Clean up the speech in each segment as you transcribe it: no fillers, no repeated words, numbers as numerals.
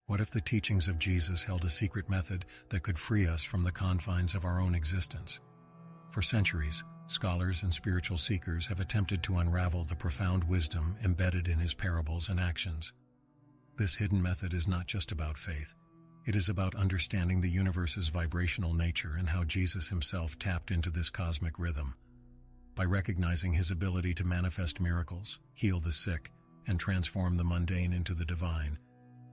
What if the teachings of Jesus held a secret method that could free us from the confines of our own existence? For centuries, scholars and spiritual seekers have attempted to unravel the profound wisdom embedded in his parables and actions. This hidden method is not just about faith. It is about understanding the universe's vibrational nature and how Jesus himself tapped into this cosmic rhythm. By recognizing his ability to manifest miracles, heal the sick, and transform the mundane into the divine,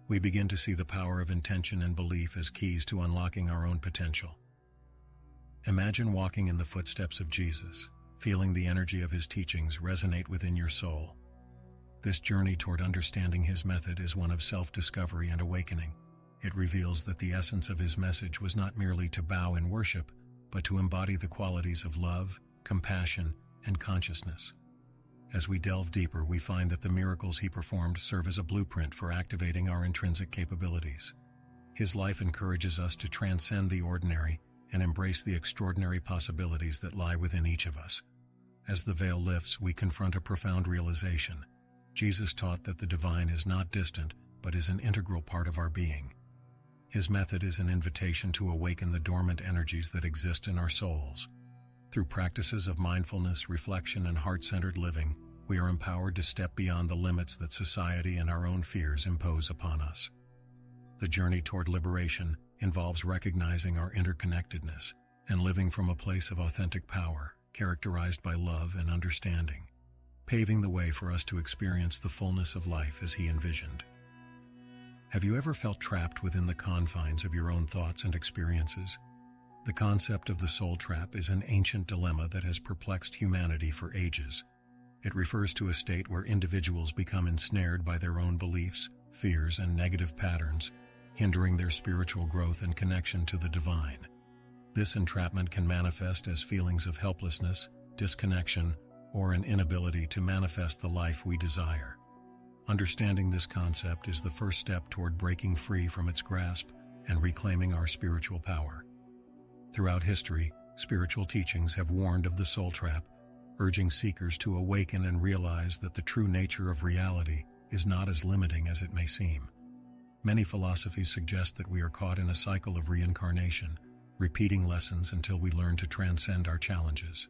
we begin to see the power of intention and belief as keys to unlocking our own potential. Imagine walking in the footsteps of Jesus, feeling the energy of his teachings resonate within your soul. This journey toward understanding his method is one of self-discovery and awakening. It reveals that the essence of his message was not merely to bow in worship, but to embody the qualities of love, compassion, and consciousness. As we delve deeper, we find that the miracles he performed serve as a blueprint for activating our intrinsic capabilities. His life encourages us to transcend the ordinary and embrace the extraordinary possibilities that lie within each of us. As the veil lifts, we confront a profound realization. Jesus taught that the divine is not distant, but is an integral part of our being. His method is an invitation to awaken the dormant energies that exist in our souls. Through practices of mindfulness, reflection, and heart-centered living, we are empowered to step beyond the limits that society and our own fears impose upon us. The journey toward liberation involves recognizing our interconnectedness and living from a place of authentic power, characterized by love and understanding, paving the way for us to experience the fullness of life as he envisioned. Have you ever felt trapped within the confines of your own thoughts and experiences? The concept of the soul trap is an ancient dilemma that has perplexed humanity for ages. It refers to a state where individuals become ensnared by their own beliefs, fears, and negative patterns, hindering their spiritual growth and connection to the divine. This entrapment can manifest as feelings of helplessness, disconnection, or an inability to manifest the life we desire. Understanding this concept is the first step toward breaking free from its grasp and reclaiming our spiritual power. Throughout history, spiritual teachings have warned of the soul trap, urging seekers to awaken and realize that the true nature of reality is not as limiting as it may seem. Many philosophies suggest that we are caught in a cycle of reincarnation, repeating lessons until we learn to transcend our challenges.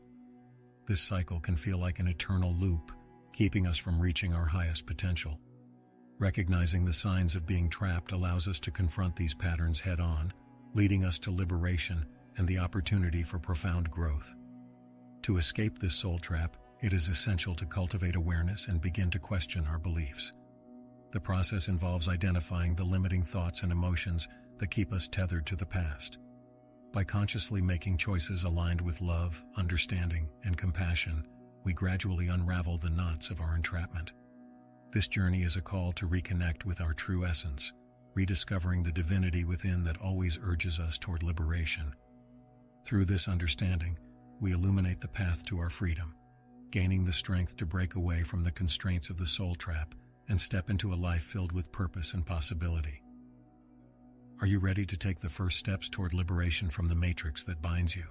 This cycle can feel like an eternal loop, keeping us from reaching our highest potential. Recognizing the signs of being trapped allows us to confront these patterns head-on, leading us to liberation and the opportunity for profound growth. To escape this soul trap, it is essential to cultivate awareness and begin to question our beliefs. The process involves identifying the limiting thoughts and emotions that keep us tethered to the past. By consciously making choices aligned with love, understanding, and compassion, we gradually unravel the knots of our entrapment. This journey is a call to reconnect with our true essence, rediscovering the divinity within that always urges us toward liberation. Through this understanding, we illuminate the path to our freedom, gaining the strength to break away from the constraints of the soul trap and step into a life filled with purpose and possibility. Are you ready to take the first steps toward liberation from the matrix that binds you?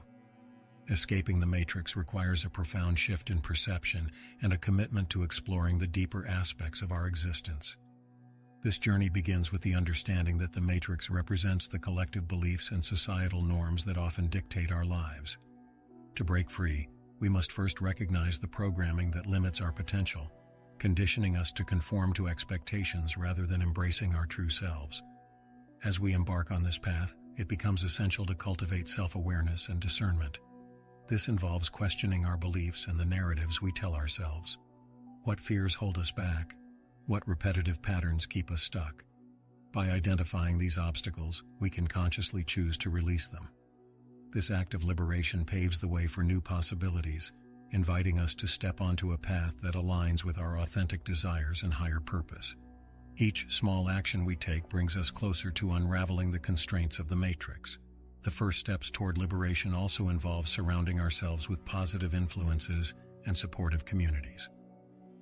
Escaping the matrix requires a profound shift in perception and a commitment to exploring the deeper aspects of our existence. This journey begins with the understanding that the matrix represents the collective beliefs and societal norms that often dictate our lives. To break free, we must first recognize the programming that limits our potential, conditioning us to conform to expectations rather than embracing our true selves. As we embark on this path, it becomes essential to cultivate self-awareness and discernment. This involves questioning our beliefs and the narratives we tell ourselves. What fears hold us back? What repetitive patterns keep us stuck? By identifying these obstacles, we can consciously choose to release them. This act of liberation paves the way for new possibilities, inviting us to step onto a path that aligns with our authentic desires and higher purpose. Each small action we take brings us closer to unraveling the constraints of the matrix. The first steps toward liberation also involve surrounding ourselves with positive influences and supportive communities.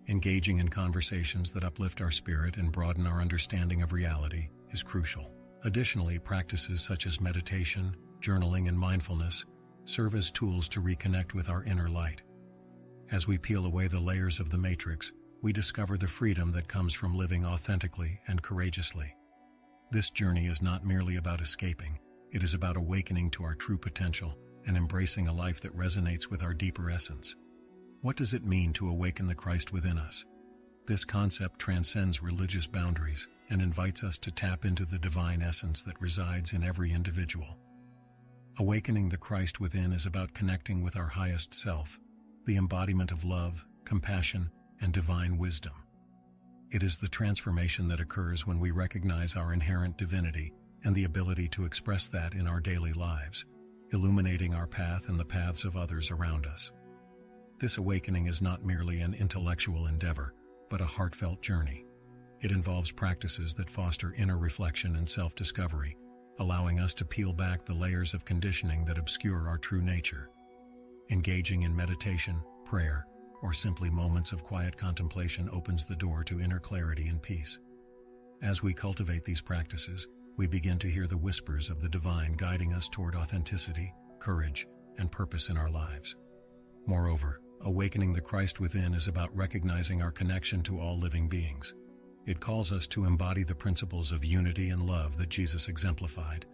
Engaging in conversations that uplift our spirit and broaden our understanding of reality is crucial. Additionally, practices such as meditation, journaling, and mindfulness serve as tools to reconnect with our inner light. As we peel away the layers of the matrix, we discover the freedom that comes from living authentically and courageously. This journey is not merely about escaping, it is about awakening to our true potential and embracing a life that resonates with our deeper essence. What does it mean to awaken the Christ within us? This concept transcends religious boundaries and invites us to tap into the divine essence that resides in every individual. Awakening the Christ within is about connecting with our highest self, the embodiment of love, compassion, and divine wisdom. It is the transformation that occurs when we recognize our inherent divinity and the ability to express that in our daily lives, illuminating our path and the paths of others around us. This awakening is not merely an intellectual endeavor, but a heartfelt journey. It involves practices that foster inner reflection and self-discovery, allowing us to peel back the layers of conditioning that obscure our true nature. Engaging in meditation, prayer, or simply moments of quiet contemplation opens the door to inner clarity and peace. As we cultivate these practices, we begin to hear the whispers of the divine guiding us toward authenticity, courage, and purpose in our lives. Moreover, awakening the Christ within is about recognizing our connection to all living beings. It calls us to embody the principles of unity and love that Jesus exemplified.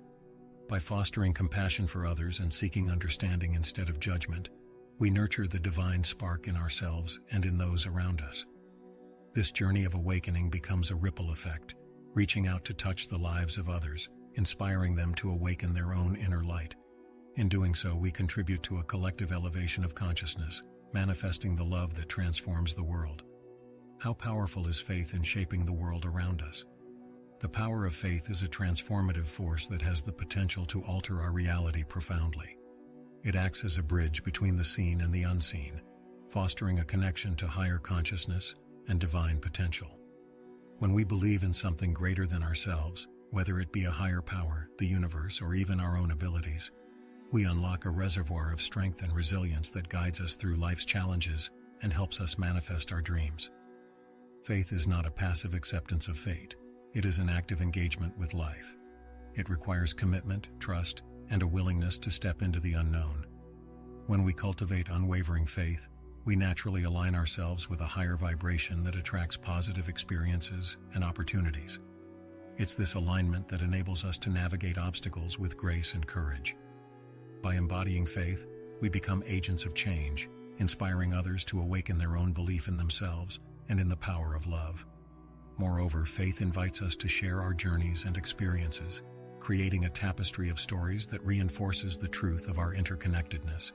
By fostering compassion for others and seeking understanding instead of judgment, we nurture the divine spark in ourselves and in those around us. This journey of awakening becomes a ripple effect, reaching out to touch the lives of others, inspiring them to awaken their own inner light. In doing so, we contribute to a collective elevation of consciousness, manifesting the love that transforms the world. How powerful is faith in shaping the world around us? The power of faith is a transformative force that has the potential to alter our reality profoundly. It acts as a bridge between the seen and the unseen, fostering a connection to higher consciousness and divine potential. When we believe in something greater than ourselves, whether it be a higher power, the universe, or even our own abilities, we unlock a reservoir of strength and resilience that guides us through life's challenges and helps us manifest our dreams. Faith is not a passive acceptance of fate. It is an active engagement with life. It requires commitment, trust, and a willingness to step into the unknown. When we cultivate unwavering faith, we naturally align ourselves with a higher vibration that attracts positive experiences and opportunities. It's this alignment that enables us to navigate obstacles with grace and courage. By embodying faith, we become agents of change, inspiring others to awaken their own belief in themselves and in the power of love. Moreover, faith invites us to share our journeys and experiences, creating a tapestry of stories that reinforces the truth of our interconnectedness.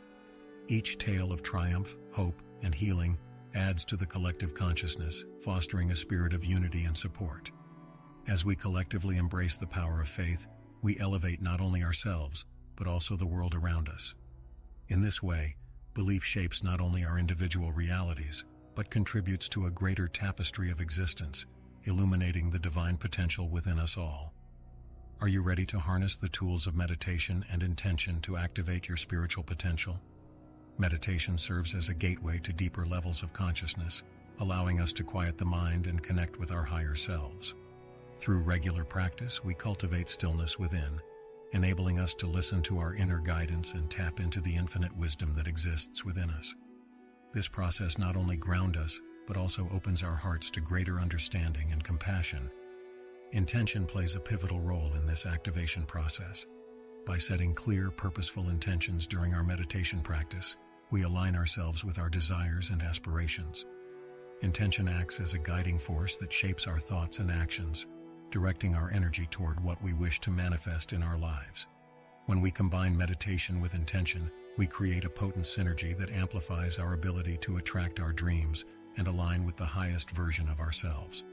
Each tale of triumph, hope, and healing adds to the collective consciousness, fostering a spirit of unity and support. As we collectively embrace the power of faith, we elevate not only ourselves, but also the world around us. In this way, belief shapes not only our individual realities, but contributes to a greater tapestry of existence, illuminating the divine potential within us all. Are you ready to harness the tools of meditation and intention to activate your spiritual potential? Meditation serves as a gateway to deeper levels of consciousness, allowing us to quiet the mind and connect with our higher selves. Through regular practice, we cultivate stillness within, enabling us to listen to our inner guidance and tap into the infinite wisdom that exists within us. This process not only grounds us, but also opens our hearts to greater understanding and compassion. Intention plays a pivotal role in this activation process. By setting clear, purposeful intentions during our meditation practice, we align ourselves with our desires and aspirations. Intention acts as a guiding force that shapes our thoughts and actions, directing our energy toward what we wish to manifest in our lives. When we combine meditation with intention, we create a potent synergy that amplifies our ability to attract our dreams and align with the highest version of ourselves.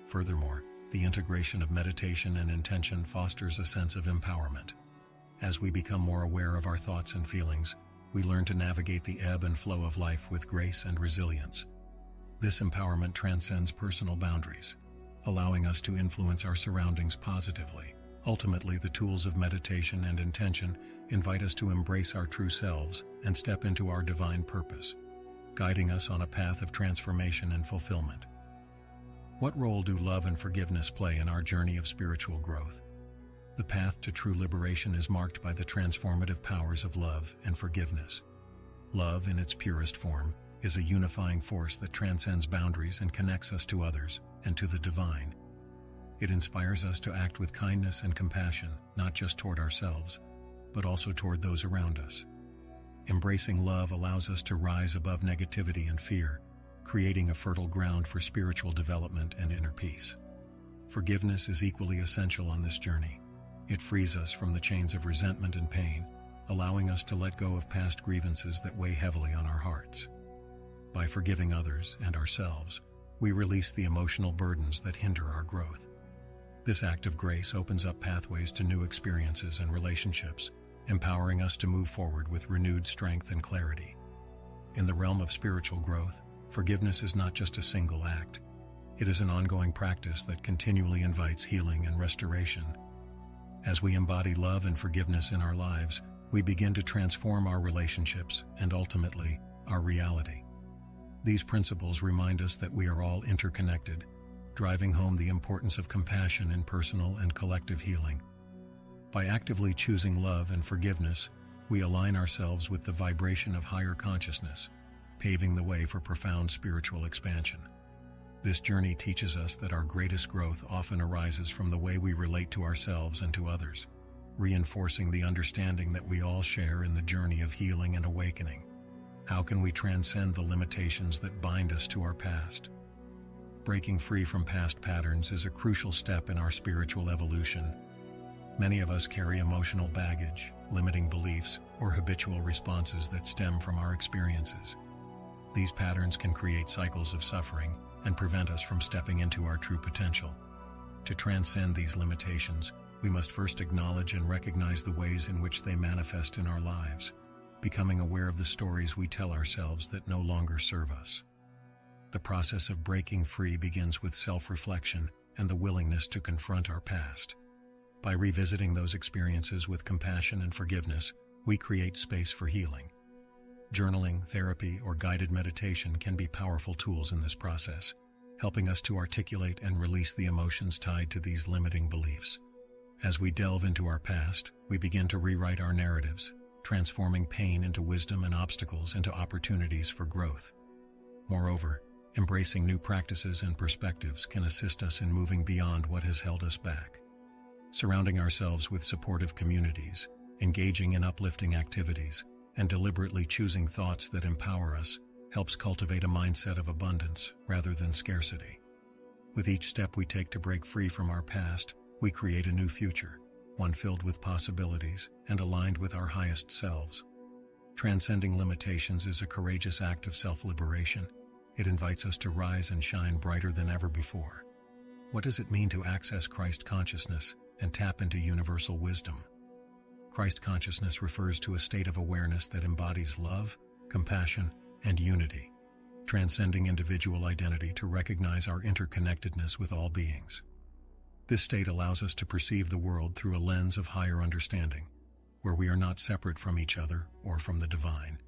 Furthermore, the integration of meditation and intention fosters a sense of empowerment. As we become more aware of our thoughts and feelings, we learn to navigate the ebb and flow of life with grace and resilience. This empowerment transcends personal boundaries, allowing us to influence our surroundings positively. Ultimately, the tools of meditation and intention invite us to embrace our true selves and step into our divine purpose, guiding us on a path of transformation and fulfillment. What role do love and forgiveness play in our journey of spiritual growth? The path to true liberation is marked by the transformative powers of love and forgiveness. Love, in its purest form, is a unifying force that transcends boundaries and connects us to others and to the divine. It inspires us to act with kindness and compassion, not just toward ourselves, but also toward those around us. Embracing love allows us to rise above negativity and fear, creating a fertile ground for spiritual development and inner peace. Forgiveness is equally essential on this journey. It frees us from the chains of resentment and pain, allowing us to let go of past grievances that weigh heavily on our hearts. By forgiving others and ourselves, we release the emotional burdens that hinder our growth. This act of grace opens up pathways to new experiences and relationships, empowering us to move forward with renewed strength and clarity. In the realm of spiritual growth, forgiveness is not just a single act. It is an ongoing practice that continually invites healing and restoration. As we embody love and forgiveness in our lives, we begin to transform our relationships and ultimately, our reality. These principles remind us that we are all interconnected, driving home the importance of compassion in personal and collective healing. By actively choosing love and forgiveness, we align ourselves with the vibration of higher consciousness, paving the way for profound spiritual expansion. This journey teaches us that our greatest growth often arises from the way we relate to ourselves and to others, reinforcing the understanding that we all share in the journey of healing and awakening. How can we transcend the limitations that bind us to our past? Breaking free from past patterns is a crucial step in our spiritual evolution. Many of us carry emotional baggage, limiting beliefs, or habitual responses that stem from our experiences. These patterns can create cycles of suffering and prevent us from stepping into our true potential. To transcend these limitations, we must first acknowledge and recognize the ways in which they manifest in our lives, becoming aware of the stories we tell ourselves that no longer serve us. The process of breaking free begins with self-reflection and the willingness to confront our past. By revisiting those experiences with compassion and forgiveness, we create space for healing. Journaling, therapy, or guided meditation can be powerful tools in this process, helping us to articulate and release the emotions tied to these limiting beliefs. As we delve into our past, we begin to rewrite our narratives, transforming pain into wisdom and obstacles into opportunities for growth. Moreover, embracing new practices and perspectives can assist us in moving beyond what has held us back. Surrounding ourselves with supportive communities, engaging in uplifting activities, and deliberately choosing thoughts that empower us helps cultivate a mindset of abundance rather than scarcity. With each step we take to break free from our past, we create a new future, one filled with possibilities and aligned with our highest selves. Transcending limitations is a courageous act of self-liberation. It invites us to rise and shine brighter than ever before. What does it mean to access Christ consciousness and tap into universal wisdom? Christ consciousness refers to a state of awareness that embodies love, compassion, and unity, transcending individual identity to recognize our interconnectedness with all beings. This state allows us to perceive the world through a lens of higher understanding, where we are not separate from each other or from the divine.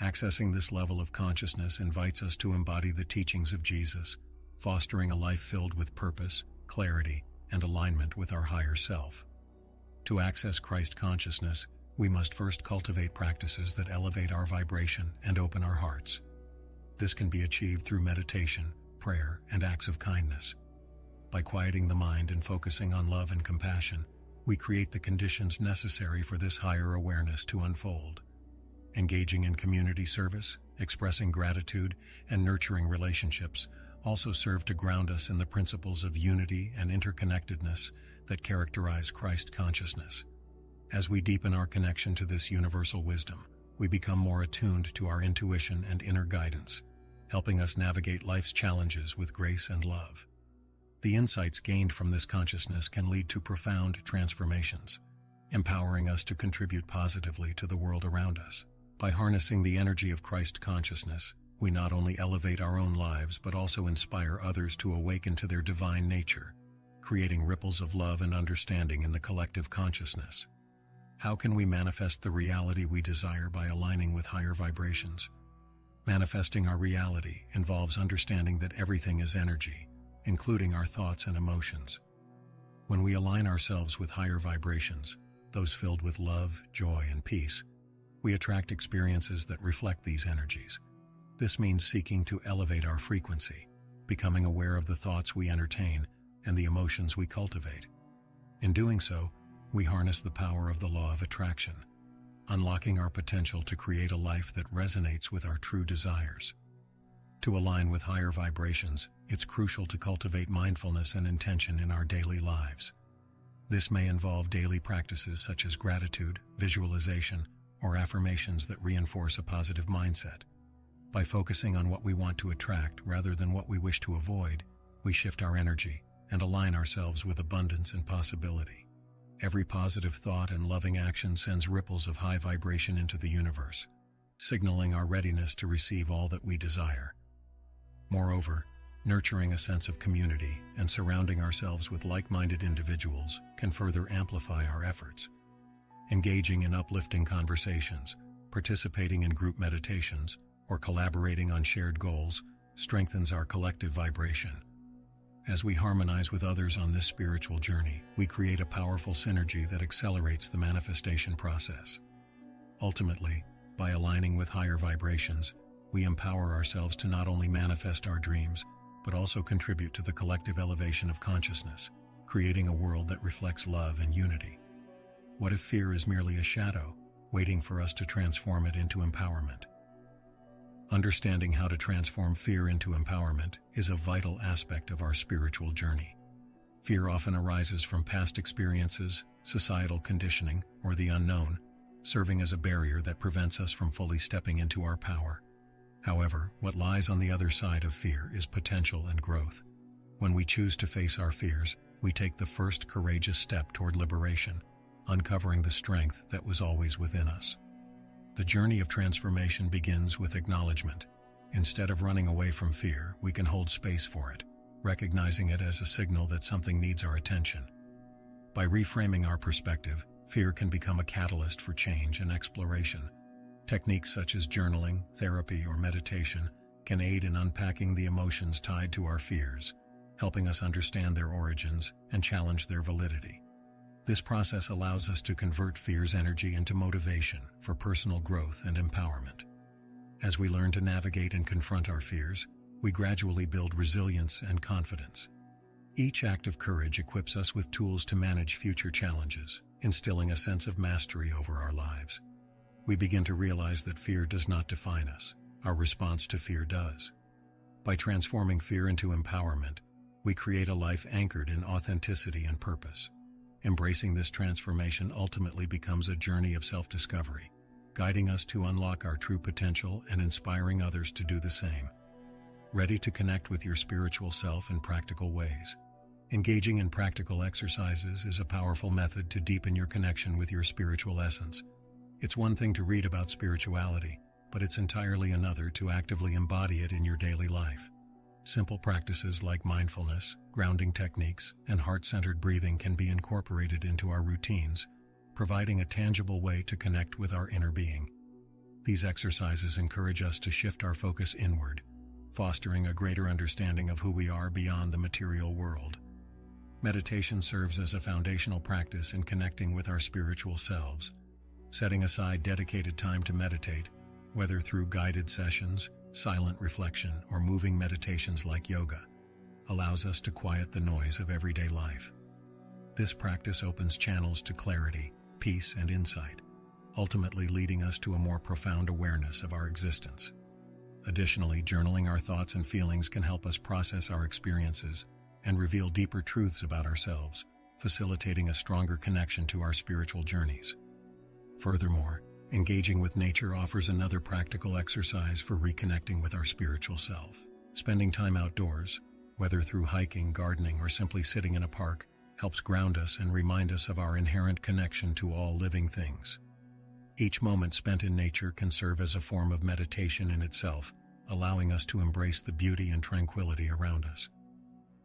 Accessing this level of consciousness invites us to embody the teachings of Jesus, fostering a life filled with purpose, clarity, and alignment with our higher self. To access Christ consciousness, we must first cultivate practices that elevate our vibration and open our hearts. This can be achieved through meditation, prayer, and acts of kindness. By quieting the mind and focusing on love and compassion, we create the conditions necessary for this higher awareness to unfold. Engaging in community service, expressing gratitude, and nurturing relationships also serve to ground us in the principles of unity and interconnectedness that characterize Christ consciousness. As we deepen our connection to this universal wisdom, we become more attuned to our intuition and inner guidance, helping us navigate life's challenges with grace and love. The insights gained from this consciousness can lead to profound transformations, empowering us to contribute positively to the world around us. By harnessing the energy of Christ consciousness, we not only elevate our own lives but also inspire others to awaken to their divine nature, creating ripples of love and understanding in the collective consciousness. How can we manifest the reality we desire by aligning with higher vibrations? Manifesting our reality involves understanding that everything is energy, including our thoughts and emotions. When we align ourselves with higher vibrations, those filled with love, joy, and peace, we attract experiences that reflect these energies. This means seeking to elevate our frequency, becoming aware of the thoughts we entertain, and the emotions we cultivate. In doing so, we harness the power of the law of attraction, unlocking our potential to create a life that resonates with our true desires. To align with higher vibrations, it's crucial to cultivate mindfulness and intention in our daily lives. This may involve daily practices such as gratitude, visualization, or affirmations that reinforce a positive mindset. By focusing on what we want to attract rather than what we wish to avoid, we shift our energy and align ourselves with abundance and possibility. Every positive thought and loving action sends ripples of high vibration into the universe, signaling our readiness to receive all that we desire. Moreover, nurturing a sense of community and surrounding ourselves with like-minded individuals can further amplify our efforts. Engaging in uplifting conversations, participating in group meditations, or collaborating on shared goals strengthens our collective vibration. As we harmonize with others on this spiritual journey, we create a powerful synergy that accelerates the manifestation process. Ultimately, by aligning with higher vibrations, we empower ourselves to not only manifest our dreams, but also contribute to the collective elevation of consciousness, creating a world that reflects love and unity. What if fear is merely a shadow, waiting for us to transform it into empowerment? Understanding how to transform fear into empowerment is a vital aspect of our spiritual journey. Fear often arises from past experiences, societal conditioning, or the unknown, serving as a barrier that prevents us from fully stepping into our power. However, what lies on the other side of fear is potential and growth. When we choose to face our fears, we take the first courageous step toward liberation, uncovering the strength that was always within us. The journey of transformation begins with acknowledgement. Instead of running away from fear, we can hold space for it, recognizing it as a signal that something needs our attention. By reframing our perspective, fear can become a catalyst for change and exploration. Techniques such as journaling, therapy, or meditation can aid in unpacking the emotions tied to our fears, helping us understand their origins and challenge their validity. This process allows us to convert fear's energy into motivation for personal growth and empowerment. As we learn to navigate and confront our fears, we gradually build resilience and confidence. Each act of courage equips us with tools to manage future challenges, instilling a sense of mastery over our lives. We begin to realize that fear does not define us. Our response to fear does. By transforming fear into empowerment, we create a life anchored in authenticity and purpose. Embracing this transformation ultimately becomes a journey of self-discovery, guiding us to unlock our true potential and inspiring others to do the same. Ready to connect with your spiritual self in practical ways? Engaging in practical exercises is a powerful method to deepen your connection with your spiritual essence. It's one thing to read about spirituality, but it's entirely another to actively embody it in your daily life. Simple practices like mindfulness, grounding techniques, and heart-centered breathing can be incorporated into our routines, providing a tangible way to connect with our inner being. These exercises encourage us to shift our focus inward, fostering a greater understanding of who we are beyond the material world. Meditation serves as a foundational practice in connecting with our spiritual selves. Setting aside dedicated time to meditate, whether through guided sessions, silent reflection, or moving meditations like yoga, allows us to quiet the noise of everyday life. This practice opens channels to clarity, peace, and insight, ultimately leading us to a more profound awareness of our existence. Additionally, journaling our thoughts and feelings can help us process our experiences and reveal deeper truths about ourselves, facilitating a stronger connection to our spiritual journeys. Furthermore, engaging with nature offers another practical exercise for reconnecting with our spiritual self. Spending time outdoors, whether through hiking, gardening, or simply sitting in a park, helps ground us and remind us of our inherent connection to all living things. Each moment spent in nature can serve as a form of meditation in itself, allowing us to embrace the beauty and tranquility around us.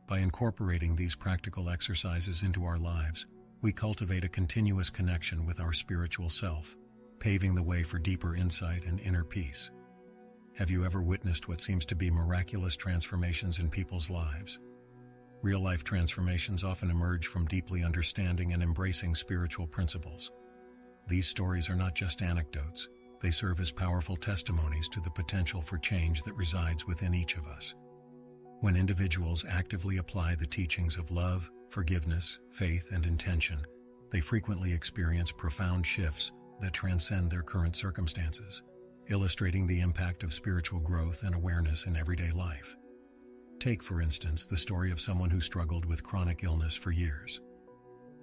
By incorporating these practical exercises into our lives, we cultivate a continuous connection with our spiritual self, paving the way for deeper insight and inner peace. Have you ever witnessed what seems to be miraculous transformations in people's lives? Real-life transformations often emerge from deeply understanding and embracing spiritual principles. These stories are not just anecdotes, they serve as powerful testimonies to the potential for change that resides within each of us. When individuals actively apply the teachings of love, forgiveness, faith, and intention, they frequently experience profound shifts that transcend their current circumstances, illustrating the impact of spiritual growth and awareness in everyday life. Take, for instance, the story of someone who struggled with chronic illness for years.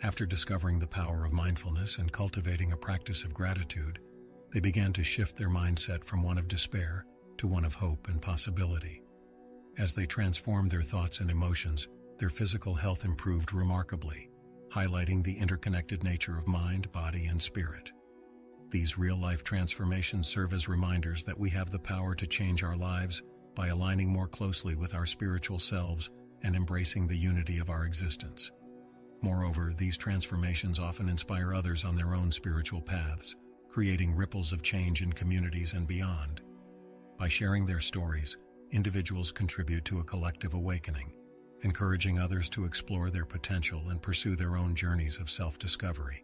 After discovering the power of mindfulness and cultivating a practice of gratitude, they began to shift their mindset from one of despair to one of hope and possibility. As they transformed their thoughts and emotions, their physical health improved remarkably, highlighting the interconnected nature of mind, body, and spirit. These real-life transformations serve as reminders that we have the power to change our lives by aligning more closely with our spiritual selves and embracing the unity of our existence. Moreover, these transformations often inspire others on their own spiritual paths, creating ripples of change in communities and beyond. By sharing their stories, individuals contribute to a collective awakening, encouraging others to explore their potential and pursue their own journeys of self-discovery.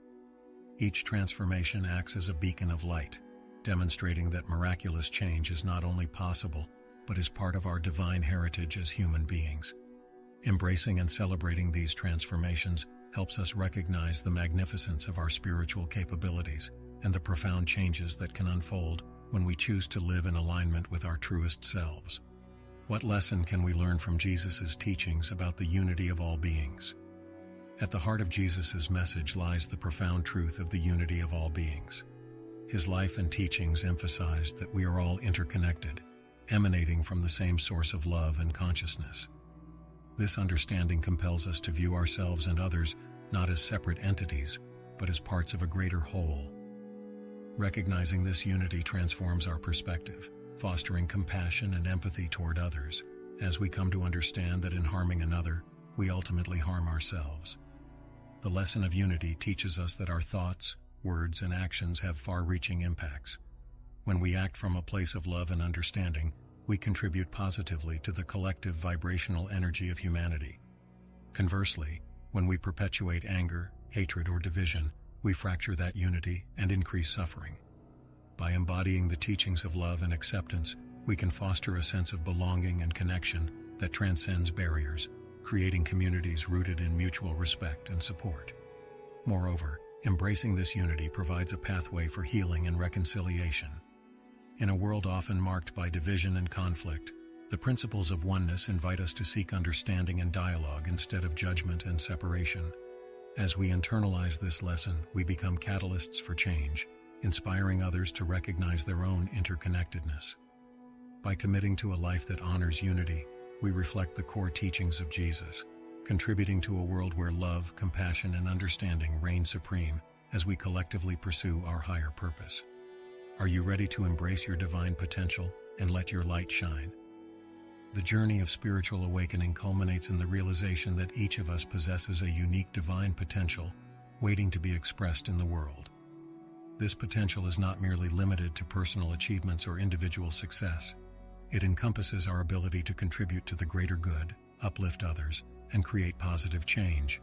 Each transformation acts as a beacon of light, demonstrating that miraculous change is not only possible, but is part of our divine heritage as human beings. Embracing and celebrating these transformations helps us recognize the magnificence of our spiritual capabilities and the profound changes that can unfold when we choose to live in alignment with our truest selves. What lesson can we learn from Jesus' teachings about the unity of all beings? At the heart of Jesus' message lies the profound truth of the unity of all beings. His life and teachings emphasized that we are all interconnected, emanating from the same source of love and consciousness. This understanding compels us to view ourselves and others not as separate entities, but as parts of a greater whole. Recognizing this unity transforms our perspective, fostering compassion and empathy toward others, as we come to understand that in harming another, we ultimately harm ourselves. The lesson of unity teaches us that our thoughts, words, and actions have far-reaching impacts. When we act from a place of love and understanding, we contribute positively to the collective vibrational energy of humanity. Conversely, when we perpetuate anger, hatred, or division, we fracture that unity and increase suffering. By embodying the teachings of love and acceptance, we can foster a sense of belonging and connection that transcends barriers, creating communities rooted in mutual respect and support. Moreover, embracing this unity provides a pathway for healing and reconciliation. In a world often marked by division and conflict, the principles of oneness invite us to seek understanding and dialogue instead of judgment and separation. As we internalize this lesson, we become catalysts for change, inspiring others to recognize their own interconnectedness. By committing to a life that honors unity, we reflect the core teachings of Jesus, contributing to a world where love, compassion, and understanding reign supreme as we collectively pursue our higher purpose. Are you ready to embrace your divine potential and let your light shine? The journey of spiritual awakening culminates in the realization that each of us possesses a unique divine potential waiting to be expressed in the world. This potential is not merely limited to personal achievements or individual success. It encompasses our ability to contribute to the greater good, uplift others, and create positive change.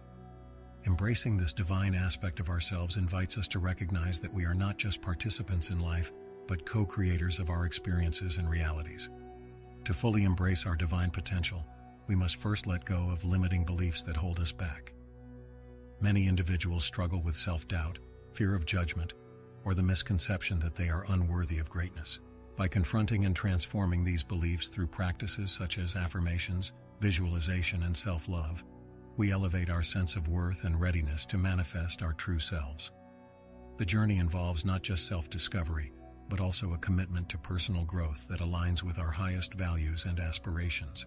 Embracing this divine aspect of ourselves invites us to recognize that we are not just participants in life, but co-creators of our experiences and realities. To fully embrace our divine potential, we must first let go of limiting beliefs that hold us back. Many individuals struggle with self-doubt, fear of judgment, or the misconception that they are unworthy of greatness. By confronting and transforming these beliefs through practices such as affirmations, visualization, and self-love, we elevate our sense of worth and readiness to manifest our true selves. The journey involves not just self-discovery, but also a commitment to personal growth that aligns with our highest values and aspirations.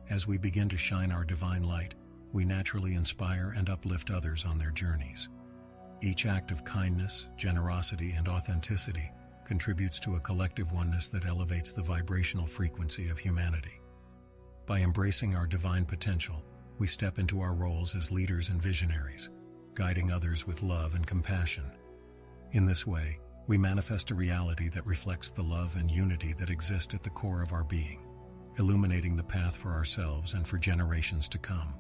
As we begin to shine our divine light, we naturally inspire and uplift others on their journeys. Each act of kindness, generosity, and authenticity contributes to a collective oneness that elevates the vibrational frequency of humanity. By embracing our divine potential, we step into our roles as leaders and visionaries, guiding others with love and compassion. In this way, we manifest a reality that reflects the love and unity that exist at the core of our being, illuminating the path for ourselves and for generations to come.